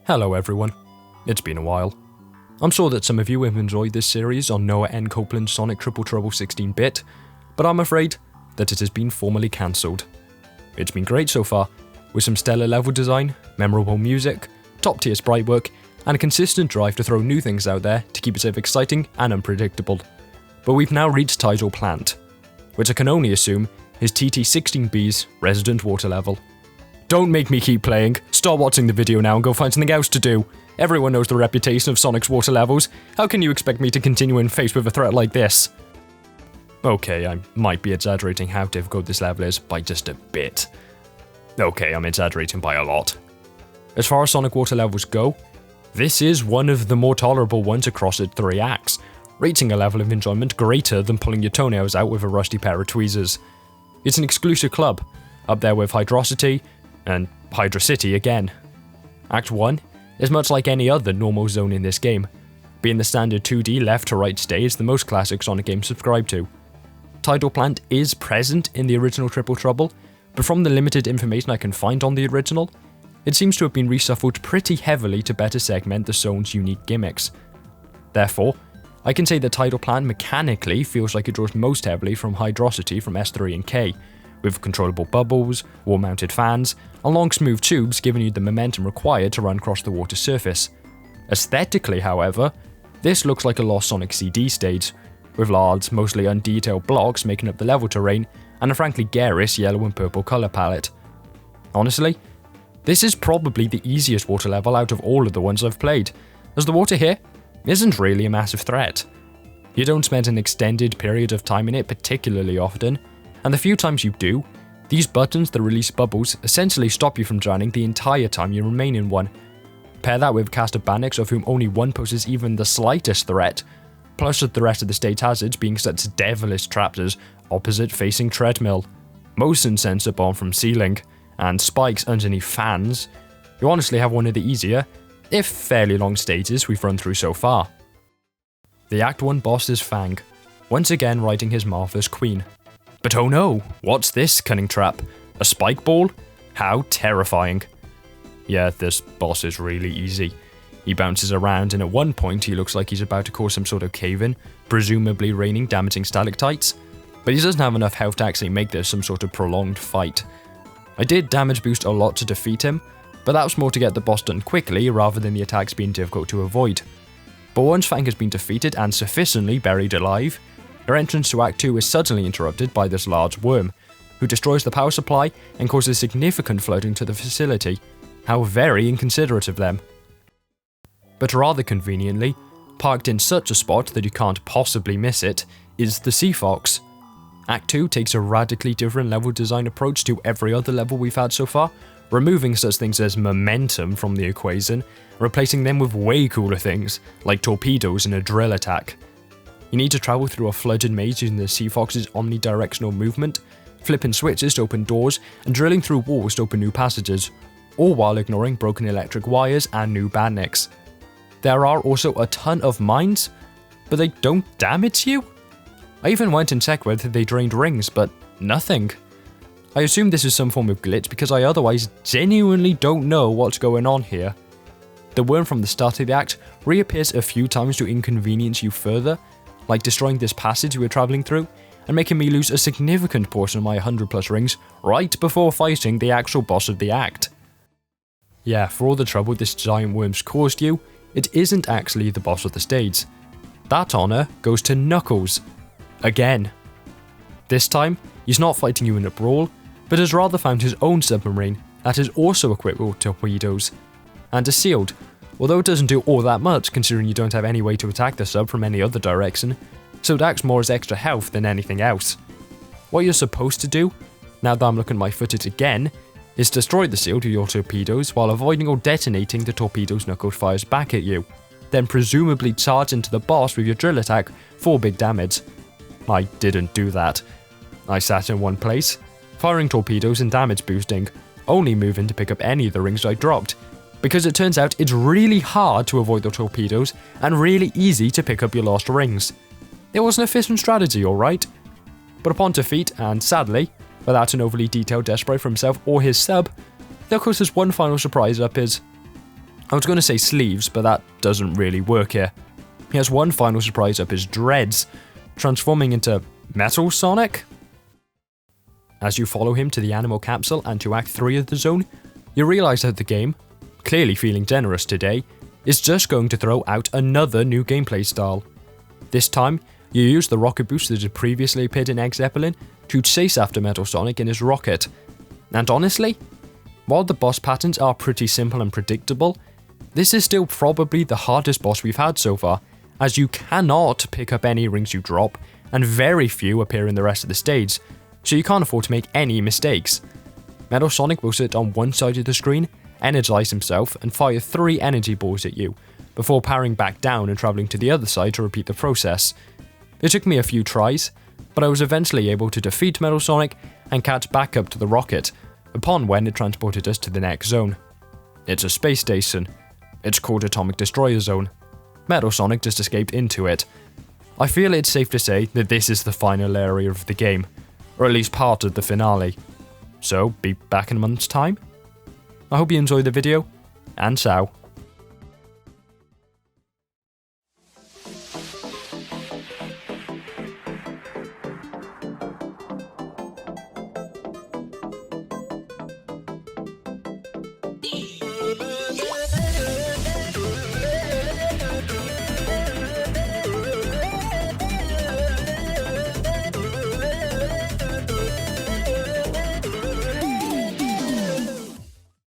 Hello everyone, it's been a while. I'm sure that some of you have enjoyed this series on Noah N. Copeland's Sonic Triple Trouble 16-bit, but I'm afraid that it has been formally cancelled. It's been great so far, with some stellar level design, memorable music, top tier sprite work, and a consistent drive to throw new things out there to keep itself exciting and unpredictable. But we've now reached Tidal Plant, which I can only assume is TT16B's resident water level. Don't make me keep playing, stop watching the video now and go find something else to do. Everyone knows the reputation of Sonic's water levels, how can you expect me to continue in face with a threat like this? Okay, I might be exaggerating how difficult this level is by just a bit. Okay, I'm exaggerating by a lot. As far as Sonic water levels go, this is one of the more tolerable ones across its 3 acts, reaching a level of enjoyment greater than pulling your toenails out with a rusty pair of tweezers. It's an exclusive club, up there with Hydrocity, and Hydra City again. Act 1 is much like any other normal zone in this game, being the standard 2D left to right stage the most classic Sonic games subscribe to. Tidal Plant is present in the original Triple Trouble, but from the limited information I can find on the original, it seems to have been reshuffled pretty heavily to better segment the zone's unique gimmicks. Therefore, I can say that Tidal Plant mechanically feels like it draws most heavily from Hydrocity from S3 and K, with controllable bubbles, wall-mounted fans, and long smooth tubes giving you the momentum required to run across the water surface. Aesthetically, however, this looks like a lost Sonic CD stage, with large, mostly undetailed blocks making up the level terrain, and a frankly garish yellow and purple colour palette. Honestly, this is probably the easiest water level out of all of the ones I've played, as the water here isn't really a massive threat. You don't spend an extended period of time in it particularly often, and the few times you do, these buttons that release bubbles essentially stop you from drowning the entire time you remain in one. Pair that with a cast of Bandits of whom only one poses even the slightest threat, plus the rest of the stage hazards being such devilish traps as opposite facing treadmill, motion sensor bomb from ceiling, and spikes underneath fans, you honestly have one of the easier, if fairly long stages we've run through so far. The Act 1 boss is Fang, once again riding his marvelous queen. But oh no, what's this cunning trap? A spike ball? How terrifying. Yeah, this boss is really easy. He bounces around and at one point he looks like he's about to cause some sort of cave-in, presumably raining damaging stalactites, but he doesn't have enough health to actually make this some sort of prolonged fight. I did damage boost a lot to defeat him, but that was more to get the boss done quickly rather than the attacks being difficult to avoid. But once Fang has been defeated and sufficiently buried alive, our entrance to Act 2 is suddenly interrupted by this large worm, who destroys the power supply and causes significant flooding to the facility. How very inconsiderate of them. But rather conveniently, parked in such a spot that you can't possibly miss it, is the Sea Fox. Act 2 takes a radically different level design approach to every other level we've had so far, removing such things as momentum from the equation, replacing them with way cooler things, like torpedoes and a drill attack. You need to travel through a flooded maze using the Sea Fox's omnidirectional movement, flipping switches to open doors, and drilling through walls to open new passages, all while ignoring broken electric wires and new bandits. There are also a ton of mines, but they don't damage you? I even went and checked whether they drained rings, but nothing. I assume this is some form of glitch because I otherwise genuinely don't know what's going on here. The worm from the start of the act reappears a few times to inconvenience you further, like destroying this passage we were travelling through, and making me lose a significant portion of my 100+ rings right before fighting the actual boss of the act. Yeah, for all the trouble this giant worm's caused you, it isn't actually the boss of the stage. That honour goes to Knuckles. Again. This time, he's not fighting you in a brawl, but has rather found his own submarine that is also equipped with torpedoes, and is sealed, although it doesn't do all that much considering you don't have any way to attack the sub from any other direction, so it acts more as extra health than anything else. What you're supposed to do, now that I'm looking at my footage again, is destroy the seal with your torpedoes while avoiding or detonating the torpedoes Knuckles fires back at you, then presumably charge into the boss with your drill attack for big damage. I didn't do that. I sat in one place, firing torpedoes and damage boosting, only moving to pick up any of the rings I dropped, because it turns out it's really hard to avoid the torpedoes and really easy to pick up your lost rings. It was an efficient strategy, alright, but upon defeat, and sadly, without an overly detailed death spray for himself or his sub, Knuckles has one final surprise up his I was going to say sleeves, but that doesn't really work here. He has one final surprise up his dreads, transforming into Metal Sonic? As you follow him to the animal capsule and to Act 3 of the zone, you realise that the game, clearly feeling generous today, is just going to throw out another new gameplay style. This time, you use the rocket boost that had previously appeared in Egg Zeppelin to chase after Metal Sonic in his rocket. And honestly, while the boss patterns are pretty simple and predictable, this is still probably the hardest boss we've had so far, as you cannot pick up any rings you drop, and very few appear in the rest of the stage, so you can't afford to make any mistakes. Metal Sonic will sit on one side of the screen, energize himself, and fire 3 energy balls at you, before powering back down and travelling to the other side to repeat the process. It took me a few tries, but I was eventually able to defeat Metal Sonic and catch back up to the rocket, upon when it transported us to the next zone. It's a space station. It's called Atomic Destroyer Zone. Metal Sonic just escaped into it. I feel it's safe to say that this is the final area of the game, or at least part of the finale. So, be back in a month's time? I hope you enjoyed the video, and ciao.